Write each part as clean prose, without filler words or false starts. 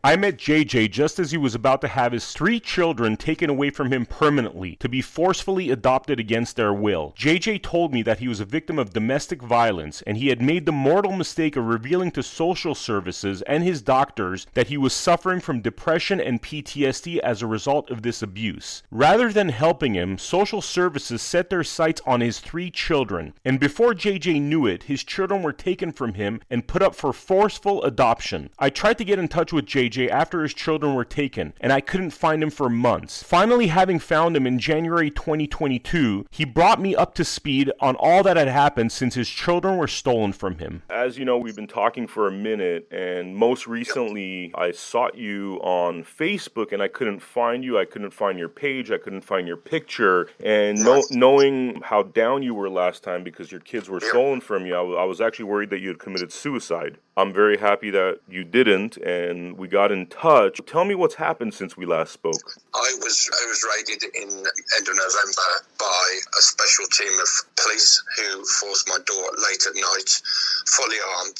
I met JJ just as he was about to have his 3 children taken away from him permanently to be forcefully adopted against their will. JJ told me that he was a victim of domestic violence and he had made the mortal mistake of revealing to social services and his doctors that he was suffering from depression and PTSD as a result of this abuse. Rather than helping him, social services set their sights on his 3 children, and before JJ knew it, his children were taken from him and put up for forceful adoption. I tried to get in touch with JJ after his children were taken, and I couldn't find him for months. Finally, having found him in January 2022, he brought me up to speed on all that had happened since his children were stolen from him. As you know, we've been talking for a minute, and most recently I sought you on Facebook and I couldn't find you. I couldn't find your page. I couldn't find your picture. And knowing how down you were last time because your kids were stolen from you, I was actually worried that you had committed suicide. I'm very happy that you didn't, and we got in touch. Tell me what's happened since we last spoke. I was raided in end of November by a special team of police who forced my door late at night, fully armed.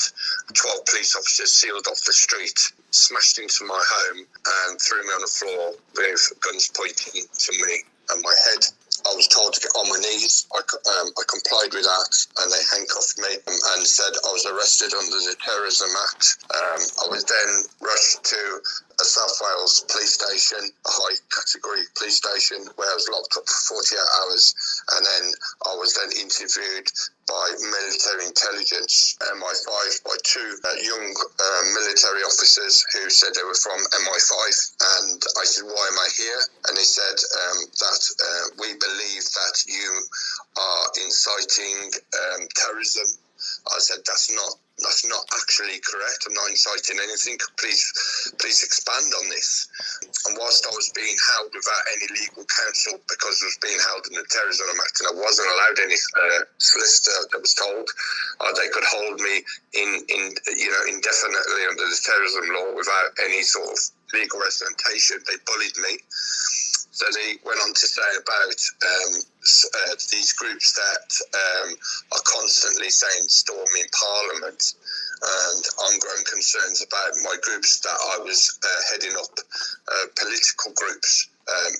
12 police officers sealed off the street, smashed into my home and threw me on the floor with guns pointing to me and my head. I was told to get on my knees. I complied with that, and they handcuffed me and said I was arrested under the Terrorism Act. I was then rushed to a South Wales police station, a high-category police station, where I was locked up for 48 hours, and then I was then interviewed by military intelligence, Mi5, by 2 young military officers who said they were from Mi5, and I said, why am I here? And they said that we believe that you are inciting terrorism. I said, that's not actually correct. I'm not inciting anything. Please expand on this. And whilst I was being held without any legal counsel because I was being held in the Terrorism Act and I wasn't allowed any solicitor that was told they could hold me indefinitely under the terrorism law without any sort of legal representation. They bullied me. So they went on to say about these groups that are constantly saying storming Parliament and ongoing concerns about my groups that I was heading up political groups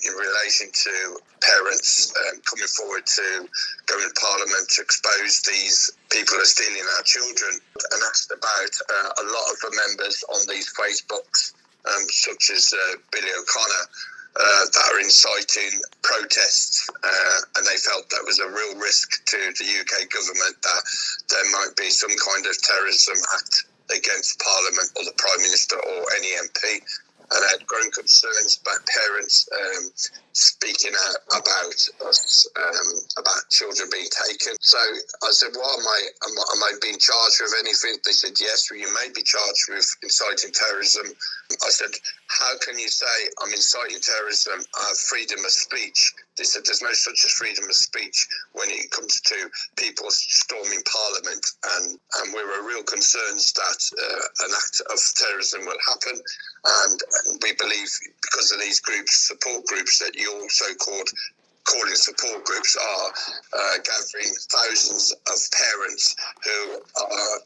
in relation to parents coming forward to go in Parliament to expose these people who are stealing our children, and asked about a lot of the members on these Facebooks, such as Billy O'Connor, that are inciting protests, and they felt that was a real risk to the UK government that there might be some kind of terrorism act against Parliament or the Prime Minister or any MP. And I had growing concerns about parents speaking out about us, about children being taken. So I said, well, am I being charged with anything? They said, yes, well, you may be charged with inciting terrorism. I said, how can you say I'm inciting terrorism? I have freedom of speech. They said there's no such as freedom of speech when it comes to people storming Parliament, and we were real concerns that an act of terrorism will happen, and we believe because of these groups, support groups that you also calling support groups are gathering thousands of parents who are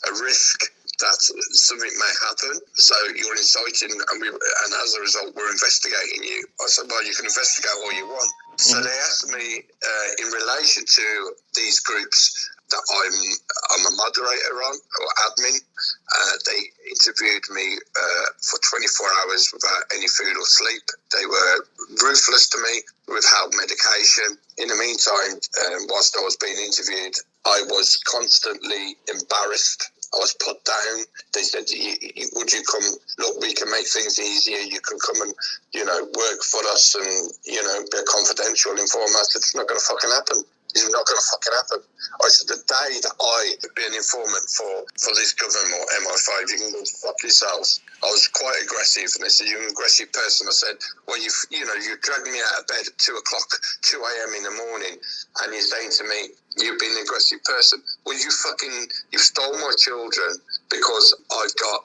at risk that something may happen. So you're inciting, and as a result, we're investigating you. I said, well, you can investigate all you want. So they asked me in relation to these groups that I'm a moderator on, or admin. They interviewed me for 24 hours without any food or sleep. They were ruthless to me, withheld medication. In the meantime, whilst I was being interviewed, I was constantly embarrassed. I was put down. They said, would you come, look, we can make things easier. You can come and, work for us and, be a confidential informant. I said, it's not going to fucking happen. It's not going to fucking happen. I said, the day that I be an informant for this government or MI5, you can go fuck yourselves. I was quite aggressive, and they said, you're an aggressive person. I said, well, you dragged me out of bed at 2 a.m. in the morning, and you're saying to me, you've been an aggressive person. Well, you stole my children because I've got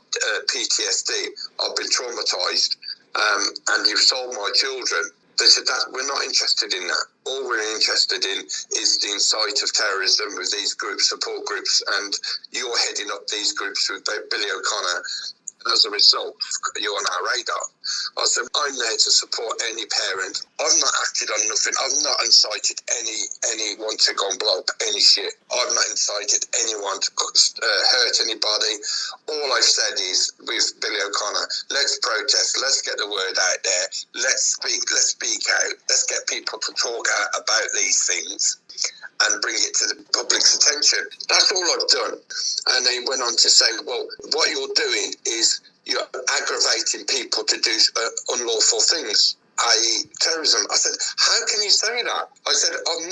PTSD. I've been traumatized, and you've sold my children. They said that we're not interested in that. All we're interested in is the incite of terrorism with these groups, support groups, and you're heading up these groups with Billy O'Connor. As a result, you're on our radar. I said, I'm there to support any parent. I've not acted on nothing. I've not incited anyone to go and blow up any shit. I've not incited anyone to hurt anybody. All I've said is, with Billy O'Connor, let's protest, let's get the word out there, let's speak out, let's get people to talk out about these things and bring it to the public's attention. That's all I've done. And they went on to say, well, what you're doing is you're aggravating people to do unlawful things, i.e. terrorism. I said, how can you say that? I said, I've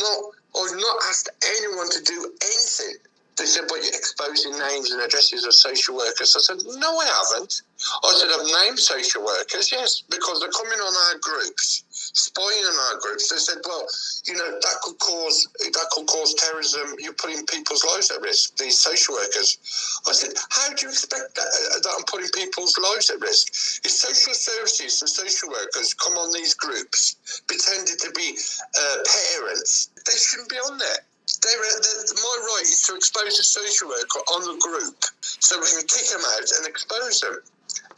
not asked anyone to do anything. They said, but you're exposing names and addresses of social workers. I said, no, I haven't. I said, I've named social workers, yes, because they're coming on our groups, spying on our groups. They said, well, you know, that could cause terrorism. You're putting people's lives at risk, these social workers. I said, how do you expect that I'm putting people's lives at risk? If social services and social workers come on these groups pretending to be parents, they shouldn't be on there. My right is to expose a social worker on the group so we can kick them out and expose them.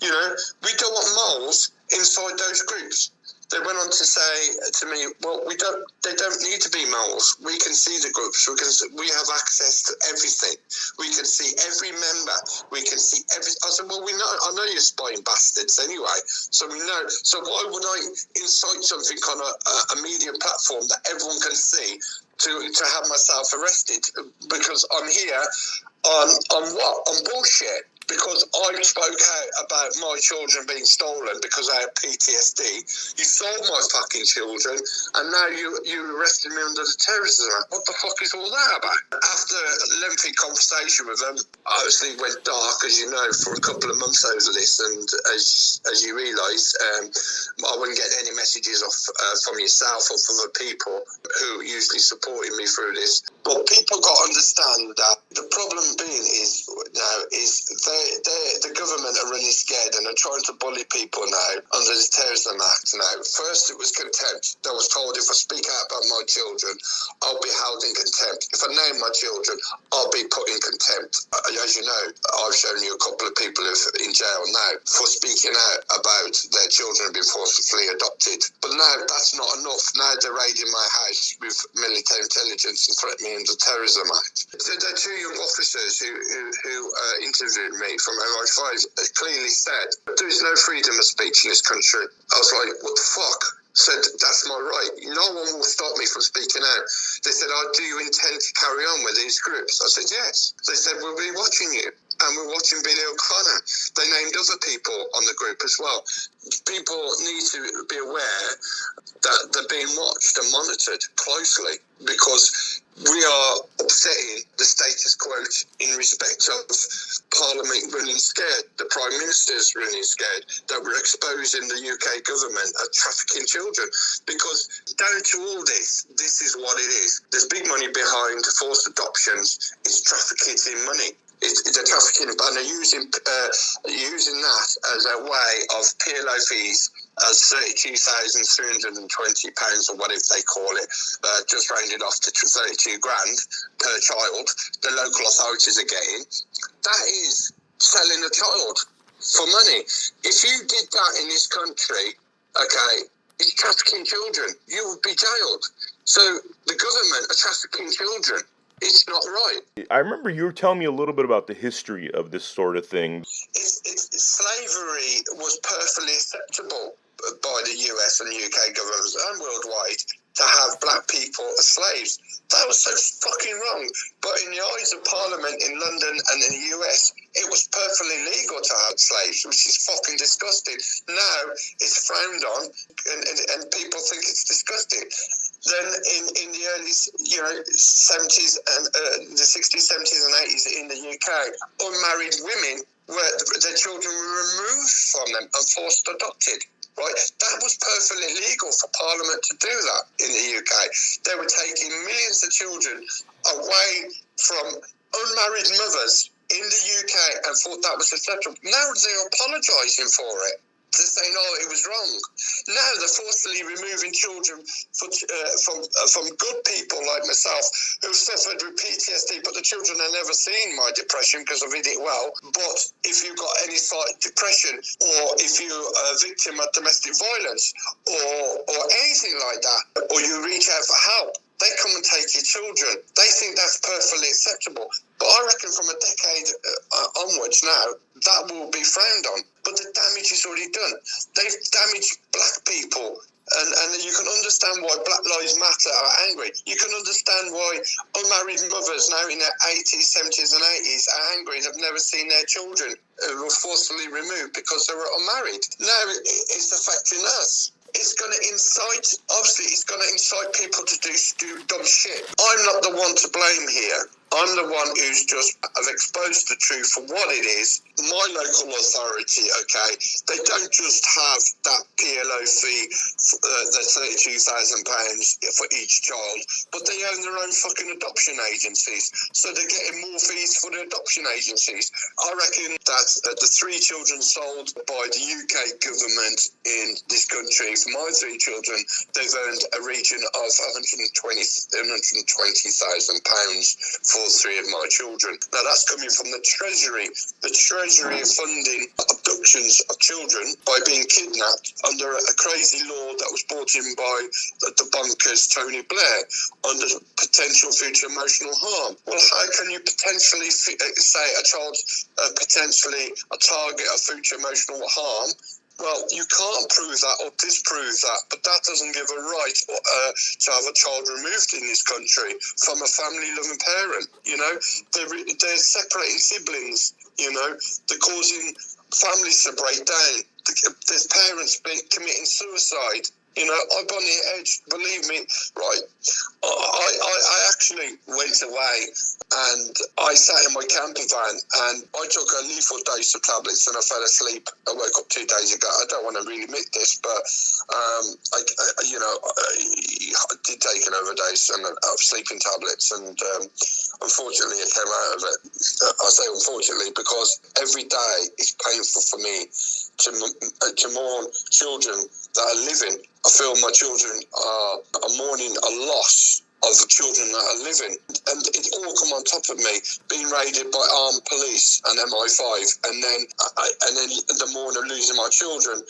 You know, we don't want moles inside those groups. They went on to say to me, well, they don't need to be moles. We can see the groups. We have access to everything. We can see every member. We can see every... I said, well, I know you're spying bastards anyway. So we know. So why would I incite something on a media platform that everyone can see to have myself arrested? Because I'm here on what? On bullshit. Because I spoke out about my children being stolen because I had PTSD. You sold my fucking children, and now you arrested me under the Terrorism Act. What the fuck is all that about? After a lengthy conversation with them, I obviously went dark, as you know, for a couple of months over this, and as you realise, I wouldn't get any messages from yourself or from the people who usually supported me through this. But people got to understand that the problem being is the government are really scared and are trying to bully people now under the Terrorism Act now. First it was contempt. I was told if I speak out about my children, I'll be held in contempt. If I name my children, I'll be put in contempt. As you know, I've shown you a couple of people in jail now for speaking out about their children being forcibly adopted. But now that's not enough. Now they're raiding my house with military intelligence and threatening the Terrorism Act. There are two young officers who interviewed me from Mi5 clearly said, there is no freedom of speech in this country. I was like, what the fuck? Said, that's my right. No one will stop me from speaking out. They said, do you intend to carry on with these groups? I said, yes. They said, we'll be watching you. And we're watching Billy O'Connor. They named other people on the group as well. People need to be aware that they're being watched and monitored closely because we are upsetting the status quo in respect of Parliament running scared, the Prime Minister's running scared, that we're exposing the UK government as trafficking children. Because down to all this is what it is. There's big money behind forced adoptions. It's trafficking in money. It's a trafficking, and they're using that as a way of PLO fees as £32,320 or whatever they call it, just rounded off to 32 grand per child. The local authorities are getting. That is selling a child for money. If you did that in this country, okay, it's trafficking children. You would be jailed. So the government are trafficking children. It's not right. I remember you were telling me a little bit about the history of this sort of thing. Slavery was perfectly acceptable by the US and UK governments and worldwide to have black people as slaves. That was so fucking wrong. But in the eyes of Parliament in London and in the US, it was perfectly legal to have slaves, which is fucking disgusting. Now it's frowned on and people think it's disgusting. Then in the early 70s and the 60s, 70s and 80s in the UK, unmarried women, their children were removed from them and forced adopted. Right, that was perfectly legal for Parliament to do that in the UK. They were taking millions of children away from unmarried mothers in the UK and thought that was acceptable. Now they're apologising for it. They're saying, it was wrong. Now they're forcibly removing children from good people like myself who've suffered with PTSD, but the children have never seen my depression because I've hid it well. But if you've got any slight depression, or if you're a victim of domestic violence, or anything like that, or you reach out for help, they come and take your children. They think that's perfectly acceptable. But I reckon from a decade onwards now, that will be frowned on. But the damage is already done. They've damaged black people. And you can understand why Black Lives Matter are angry. You can understand why unmarried mothers now in their 80s, 70s and 80s are angry and have never seen their children who were forcibly removed because they were unmarried. Now it's affecting us. It's going to incite people to do dumb shit. I'm not the one to blame here. I'm the one who's just have exposed the truth for what it is. My local authority, okay, they don't just have that PLO fee, the £32,000 for each child, but they own their own fucking adoption agencies. So they're getting more fees for the adoption agencies. I reckon that the 3 children sold by the UK government in this country, for my 3 children, they've earned a region of £120,000 for 3 of my children. Now that's coming from the Treasury. The Treasury are funding abductions of children by being kidnapped under a crazy law that was brought in by the bonkers Tony Blair under potential future emotional harm. Well, how can you potentially say a child's potentially a target of future emotional harm? Well, you can't prove that or disprove that, but that doesn't give a right to have a child removed in this country from a family-loving parent. You know, they're separating siblings. You know, they're causing families to break down. There's parents committing suicide. You know, I'm on the edge, believe me, right? I actually went away and I sat in my camper van and I took a lethal dose of tablets and I fell asleep. I woke up 2 days ago. I don't want to really admit this, but I did take an overdose of sleeping tablets and unfortunately I came out of it. I say unfortunately because every day is painful for me to mourn children that are living. I feel my children are mourning a loss of the children that are living. And it all come on top of me, being raided by armed police and Mi5, and then the mourn of losing my children.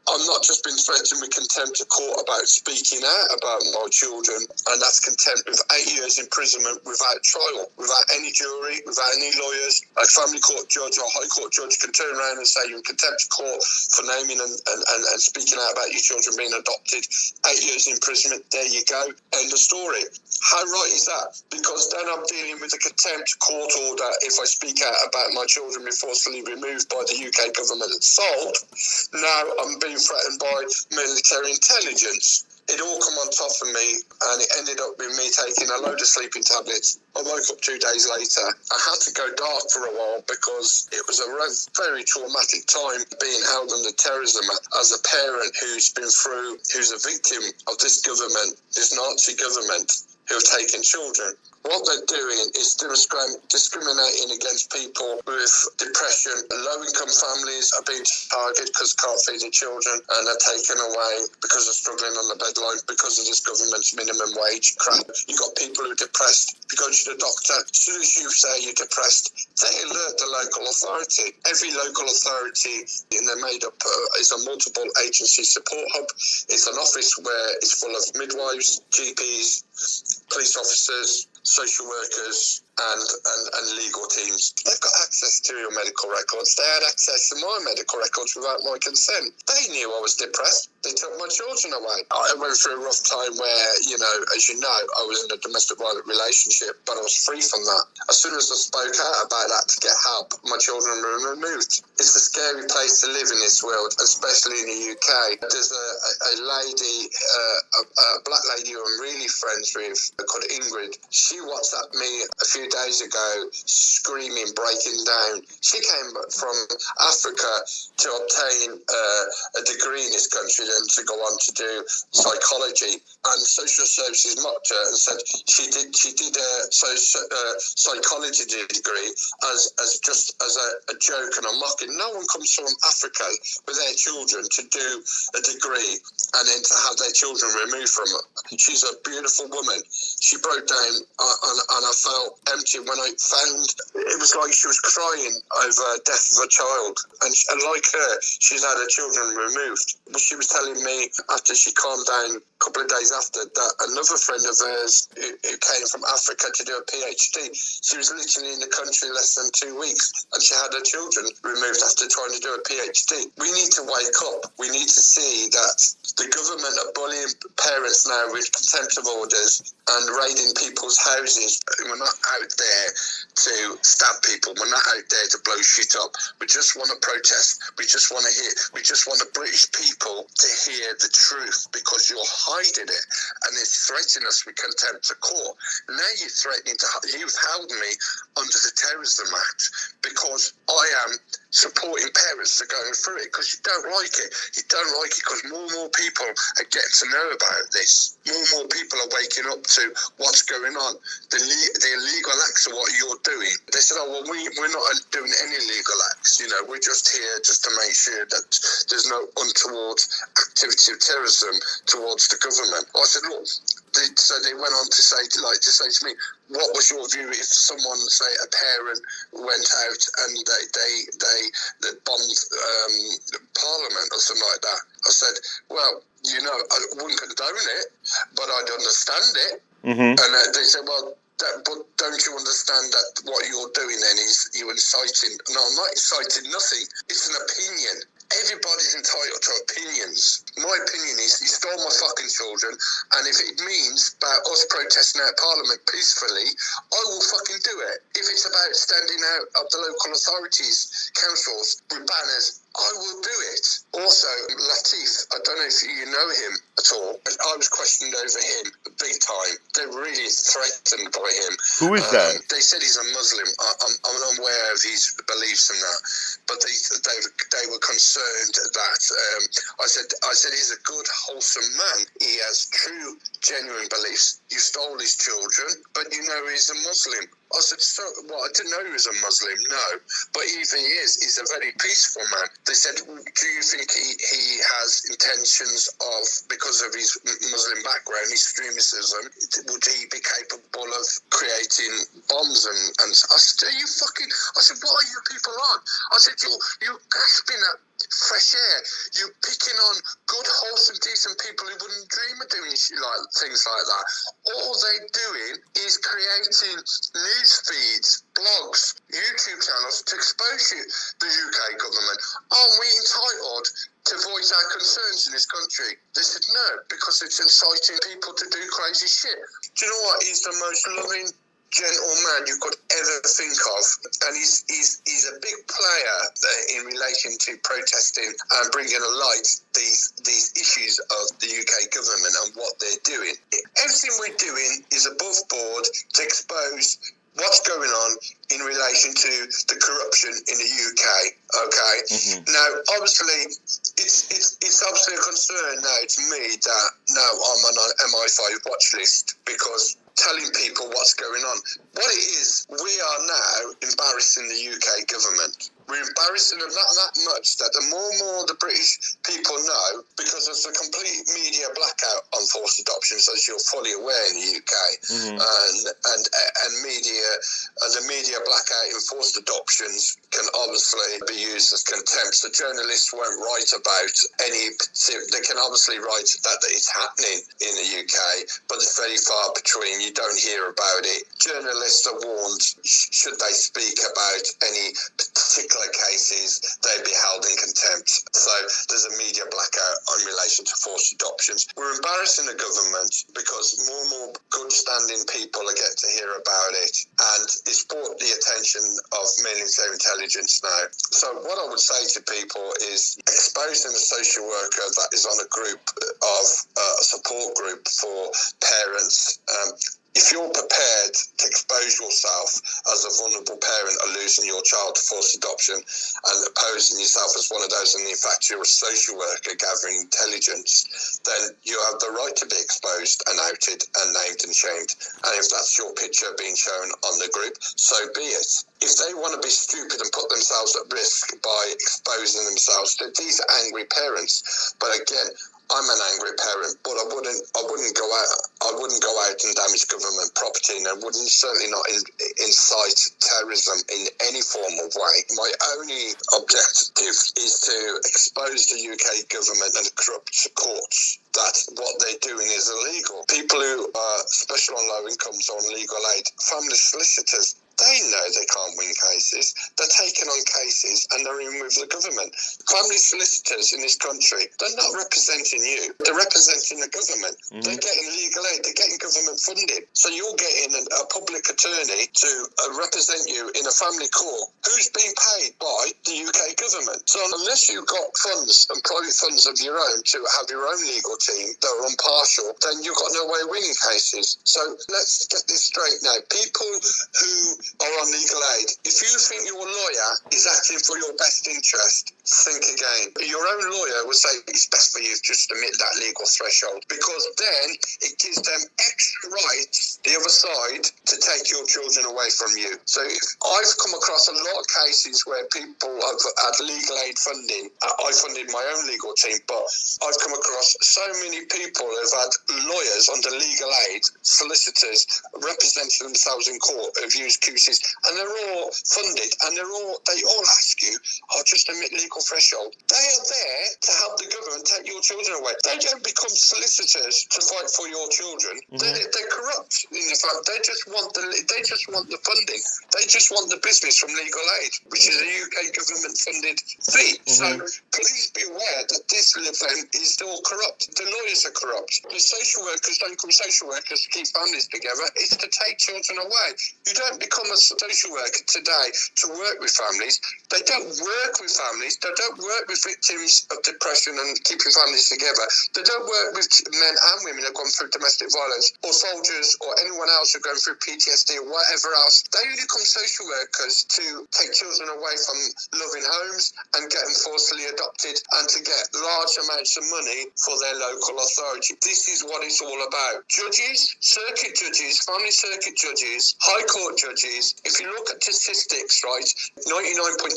I'm not just been threatened with contempt of court about speaking out about my children, and that's contempt with 8 years imprisonment without trial, without any jury, without any lawyers. A family court judge or high court judge can turn around and say you're in contempt of court for naming and speaking out about your children being adopted. 8 years imprisonment, there you go, end of story. How right is that? Because then I'm dealing with a contempt court order if I speak out about my children being forcibly removed by the UK government and sold. Now I'm being threatened by military intelligence. It all come on top of me and it ended up with me taking a load of sleeping tablets. I woke up 2 days later. I had to go dark for a while because it was a very traumatic time being held under terrorism as a parent who's a victim of this government, this Nazi government who have taken children. What they're doing is discriminating against people with depression. Low-income families are being targeted because they can't feed their children and are taken away because they're struggling on the bedline because of this government's minimum wage crap. You've got people who are depressed. If you go to the doctor, as soon as you say you're depressed, they alert the local authority. Every local authority, and they're made up, is a multiple agency support hub. It's an office where it's full of midwives, GPs, police officers, social workers and legal teams. They've got access to your medical records. They had access to my medical records without my consent. They knew I was depressed. They took my children away. I went through a rough time where, as you know, I was in a domestic violent relationship, but I was free from that. As soon as I spoke out about that to get help, my children were removed. It's a scary place to live in this world, especially in the UK. There's a lady, a black lady who I'm really friends with, called Ingrid. She WhatsApped me a few days ago, screaming, breaking down. She came from Africa to obtain a degree in this country, then to go on to do psychology. And social services mocked her and said she did a psychology degree as just as a joke and a mocking. No one comes from Africa with their children to do a degree and then to have their children removed from her. She's a beautiful woman. She broke down and I felt empty when I found it was like she was crying over the death of a child. And like her, she's had her children removed. She was telling me after she calmed down a couple of days after that another friend of hers who came from Africa to do a PhD, she was literally in the country less than 2 weeks and she had her children removed after trying to do a PhD. We need to wake up. We need to see that the government are bullying parents now with contempt of orders and raiding people's houses. We're not out there to stab people. We're not out there to blow shit up. We just want to protest. We just want the British people to hear the truth, because you're hiding it and it's threatening us with contempt of court. Now you've held me under the Terrorism Act because I am supporting parents that are going through it, because you don't like it. You don't like it because more and more people are getting to know about this. More and more people are waking up to what's going on. The illegal acts of what you're doing. They said, oh, well, we're not doing any illegal acts. You know, we're just here just to make sure that there's no untoward activity of terrorism towards the government. I said, look, so they went on to say to me, what was your view if someone, say a parent, went out and they bombed Parliament or something like that? I said, well, you know, I wouldn't condone it, but I'd understand it. Mm-hmm. And they said, well, but don't you understand that what you're doing then is you're inciting? No, I'm not inciting nothing. It's an opinion. Everybody's entitled to opinions. My opinion is you stole my fucking children, and if it means about us protesting out Parliament peacefully, I will fucking do it. If it's about standing out of the local authorities, councils, with banners, I will do it. Also, Latif, I don't know if you know him at all. I was questioned over him big time. They're really threatened by him. Who is that? They said he's a Muslim. I'm unaware of his beliefs and that, but they were concerned that I said he's a good, wholesome man. He has true, genuine beliefs. You stole his children, but you know he's a Muslim. I said, so, well, I didn't know he was a Muslim, no. But if he is, he's a very peaceful man. They said, do you think he has intentions of, because of his Muslim background, extremism, would he be capable of creating bombs? And I said, I said, what are you people on? I said, you're grasping at fresh air. You're picking on good, wholesome, decent people who wouldn't dream of doing things like that. All they're doing is creating news feeds, blogs, YouTube channels to expose the UK government. Aren't we entitled to voice our concerns in this country? They said no, because it's inciting people to do crazy shit. Do you know what? He's the most loving, gentle man you could ever think of, and he's a big player in relation to protesting and bringing to light these issues of the UK government and what they're doing. Everything we're doing is above board to expose what's going on in relation to the corruption in the UK. Okay. Mm-hmm. Now, obviously, it's obviously a concern now to me that now I'm on an MI5 watch list because telling people what's going on. What it is, we are now embarrassing the UK government. We're embarrassing them that much that the more and more the British people know, because there's a complete media blackout on forced adoptions, as you're fully aware in the UK, mm-hmm. and the media blackout in forced adoptions can obviously be used as contempt. So journalists won't write about they can obviously write that it's happening in the UK, but it's very far between. You don't hear about it. Journalists are warned, should they speak about any particular cases, they'd be held in contempt. So there's a media blackout in relation to forced adoptions. We're embarrassing the government because more and more good standing people are getting to hear about it, and it's brought the attention of military intelligence now. So what I would say to people is exposing a social worker that is on a group of a support group for parents if you're prepared to expose yourself as a vulnerable parent or losing your child to forced adoption and posing yourself as one of those, and in fact you're a social worker gathering intelligence, then you have the right to be exposed and outed and named and shamed. And if that's your picture being shown on the group, so be it. If they want to be stupid and put themselves at risk by exposing themselves, these are angry parents. But again, I'm an angry parent, but I wouldn't go out and damage government property, and I wouldn't certainly not incite terrorism in any form of way. My only objective is to expose the UK government and the corrupt courts that what they're doing is illegal. People who are special on low incomes or on legal aid, family solicitors, they know they can't win cases. They're taking on cases and they're in with the government. Family solicitors in this country, they're not representing you. They're representing the government. Mm-hmm. They're getting legal aid. They're getting government funding. So you're getting a public attorney to represent you in a family court who's being paid by the UK government. So unless you've got funds and private funds of your own to have your own legal team that are impartial, then you've got no way of winning cases. So let's get this straight now. People who are on legal aid, if you think your lawyer is acting for your best interest, think again. Your own lawyer will say it's best for you to just admit that legal threshold, because then it gives them extra rights, the other side, to take your children away from you. So I've come across a lot of cases where people have had legal aid funding. I funded my own legal team, but I've come across so many people who've had lawyers under legal aid, solicitors representing themselves in court, who've used QCs, and they're all funded, and they all ask you, just admit legal threshold. They are there to help the government take your children away. They don't become solicitors to fight for your children. Mm-hmm. They're corrupt in the fact they just want the funding. They just want the business from legal aid, which is a UK government funded fee. Mm-hmm. So please be aware that this event is still corrupt. The lawyers are corrupt. The social workers don't become social workers to keep families together. It's to take children away. You don't become a social worker today to work with families. They don't work with families. They don't work with victims of depression and keeping families together. They don't work with men and women who have gone through domestic violence, or soldiers, or anyone else who's going through PTSD or whatever else. They only become social workers to take children away from loving homes and get them forcibly adopted, and to get large amounts of money for their local authority. This is what it's all about. Judges, circuit judges, family circuit judges, high court judges, if you look at statistics, right, 99.6%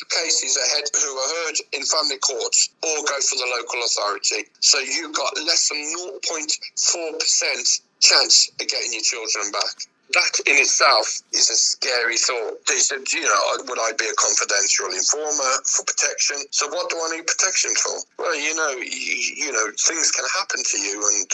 of cases ahead who are heard in family courts all go for the local authority. So you've got less than 0.4% chance of getting your children back. That in itself is a scary thought. They said, would I be a confidential informer for protection? So what do I need protection for? Well, things can happen to you, and,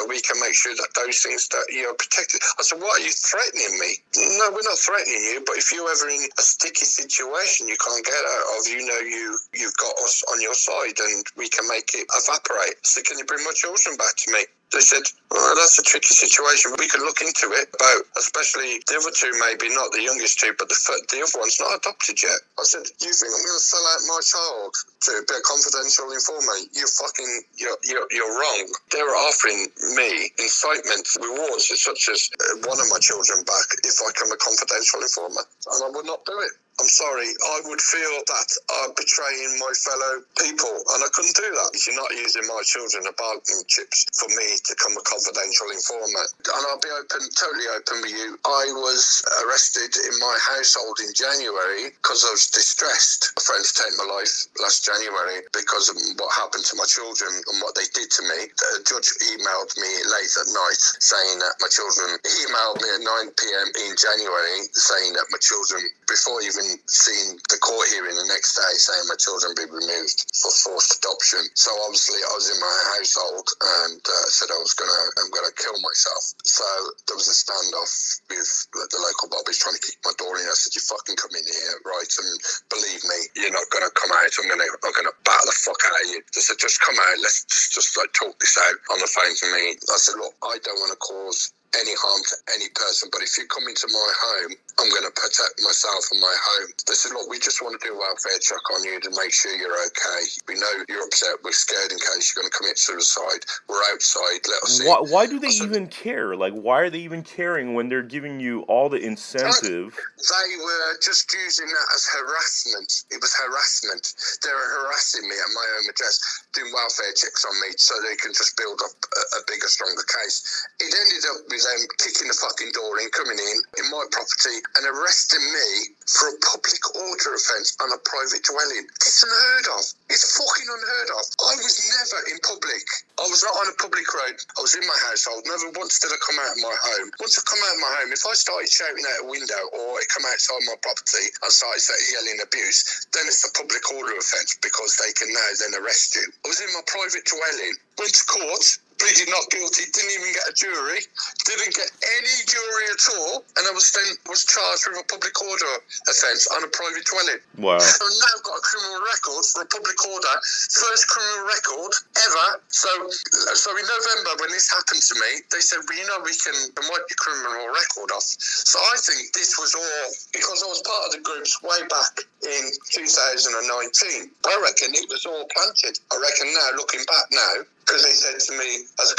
we can make sure that those things that you're protected. I said, why are you threatening me? No, we're not threatening you, but if you're ever in a sticky situation you can't get out of, you've got us on your side and we can make it evaporate. So can you bring my children back to me? They said, well, that's a tricky situation. We could look into it, especially the other two, maybe not the youngest two, but the other one's not adopted yet. I said, you think I'm going to sell out my child to be a confidential informer? You're wrong. They're offering me incitement rewards such as one of my children back if I become a confidential informer, and I would not do it. I'm sorry, I would feel that I'm betraying my fellow people, and I couldn't do that. You're not using my children as bargaining chips for me to become a confidential informant. And I'll be totally open with you. I was arrested in my household in January because I was distressed. My friends take my life last January because of what happened to my children and what they did to me. The judge emailed me late at night saying that my children, he emailed me at 9 p.m. in January saying that my children, before even seeing the court hearing the next day, saying my children be removed for forced adoption. So obviously I was in my household and said I'm gonna kill myself. So there was a standoff with the local bobbies trying to kick my door in. I said, you fucking come in here, right? And believe me, you're not gonna come out. I'm gonna bat the fuck out of you. They said, just come out. Let's just talk this out on the phone to me. I said, look, I don't want to cause any harm to any person. But if you come into my home, I'm going to protect myself and my home. They said, look, we just want to do a welfare check on you to make sure you're okay. We know you're upset. We're scared in case you're going to commit suicide. We're outside. Let us see. Why do they even care? Like, why are they even caring when they're giving you all the incentive? They were just using that as harassment. It was harassment. They were harassing me at my home address, doing welfare checks on me so they can just build up a bigger, stronger case. It ended up with them kicking the fucking door in, coming in my property and arresting me for a public order offence on a private dwelling. It's unheard of. It's fucking unheard of. I was never in public. I was not on a public road. I was in my household. Never once did I come out of my home. Once I come out of my home, if I started shouting out a window or I come outside my property and started yelling abuse, then it's a public order offence because they can now then arrest you. I was in my private dwelling, went to court, pleaded not guilty, didn't even get a jury, didn't get any jury at all, and I was charged with a public order offence on a private dwelling. Wow. I've now got a criminal record for a public order, first criminal record ever. So in November when this happened to me, they said, well, you know, we can wipe your criminal record off. So I think this was all because I was part of the groups way back in 2019. I reckon it was all planted. I reckon now, looking back now, because they said to me, as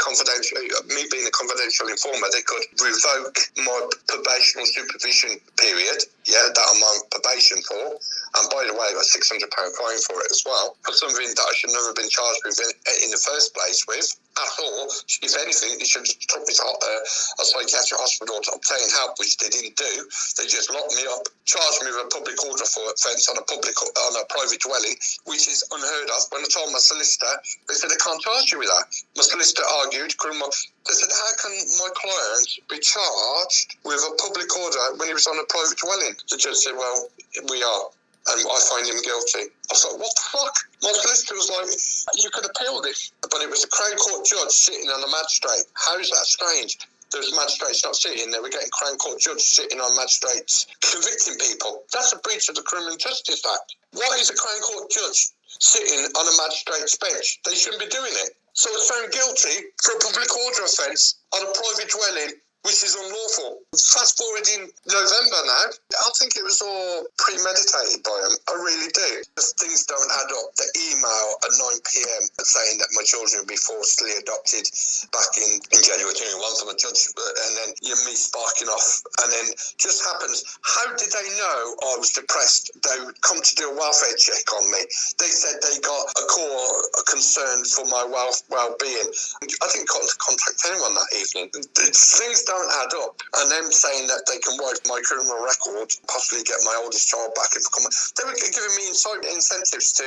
me being a confidential informer, they could revoke my probational supervision period, that I'm on probation for. And by the way, I got £600 fine for it as well, for something that I should never have been charged with in the first place with at all. If anything, they should have took me to a psychiatric hospital to obtain help, which they didn't do. They just locked me up, charged me with a public order for offence on a private dwelling, which is unheard of. When I told my solicitor, they said they can't charge you with that. My solicitor argued, they said, how can my client be charged with a public order when he was on a private dwelling? The judge said, well, we are. And I find him guilty. I was like, what the fuck? My solicitor was like, you can appeal this. But it was a Crown Court judge sitting on a magistrate. How is that strange? There's magistrates not sitting there. We're getting Crown Court judges sitting on magistrates convicting people. That's a breach of the Criminal Justice Act. Why is a Crown Court judge sitting on a magistrate's bench? They shouldn't be doing it. So I was found guilty for a public order offence on a private dwelling, which is unlawful. Fast forward in November now, I think it was all premeditated by them. I really do. If things don't add up, the email at 9 p.m. saying that my children would be forcibly adopted back in January 21 from a judge, and then me sparking off, and then just happens. How did they know I was depressed? They would come to do a welfare check on me. They said they got a concern for my well-being. I didn't contact anyone that evening. Things don't add up, and them saying that they can wipe my criminal record, possibly get my oldest child back if I come. They were giving me incentives to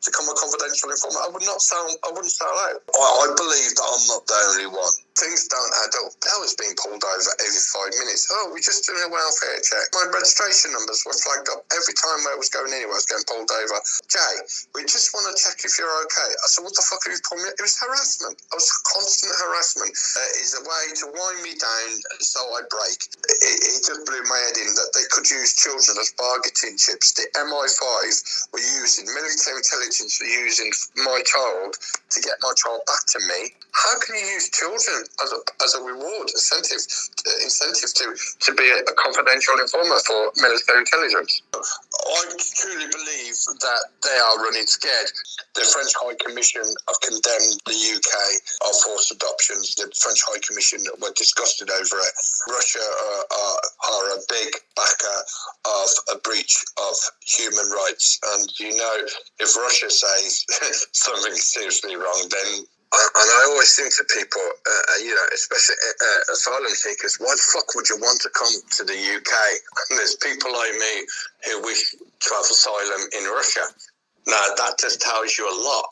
become a confidential informant. I wouldn't sell out. I believe that I'm not the only one. Things don't add up. I was being pulled over every 5 minutes. Oh, we're just doing a welfare check. My registration numbers were flagged up every time I was going anywhere. I was getting pulled over. Jay, we just want to check if you're okay. I said, what the fuck are you pulling me? It was harassment. It was constant harassment. It's a way to wind me down so I break. It just blew my head in that they could use children as bargaining chips. The Mi5 were using, military intelligence were using my child to get my child back to me. How can you use children as a reward, incentive to be a confidential informer for military intelligence? I truly believe that they are running scared. The French High Commission have condemned the UK of forced adoptions. The French High Commission were disgusted over it. Russia are a big backer of a breach of human rights. And, if Russia says something seriously wrong, then... And I always think to people, especially asylum seekers, why the fuck would you want to come to the UK? And there's people like me who wish to have asylum in Russia. Now, that just tells you a lot.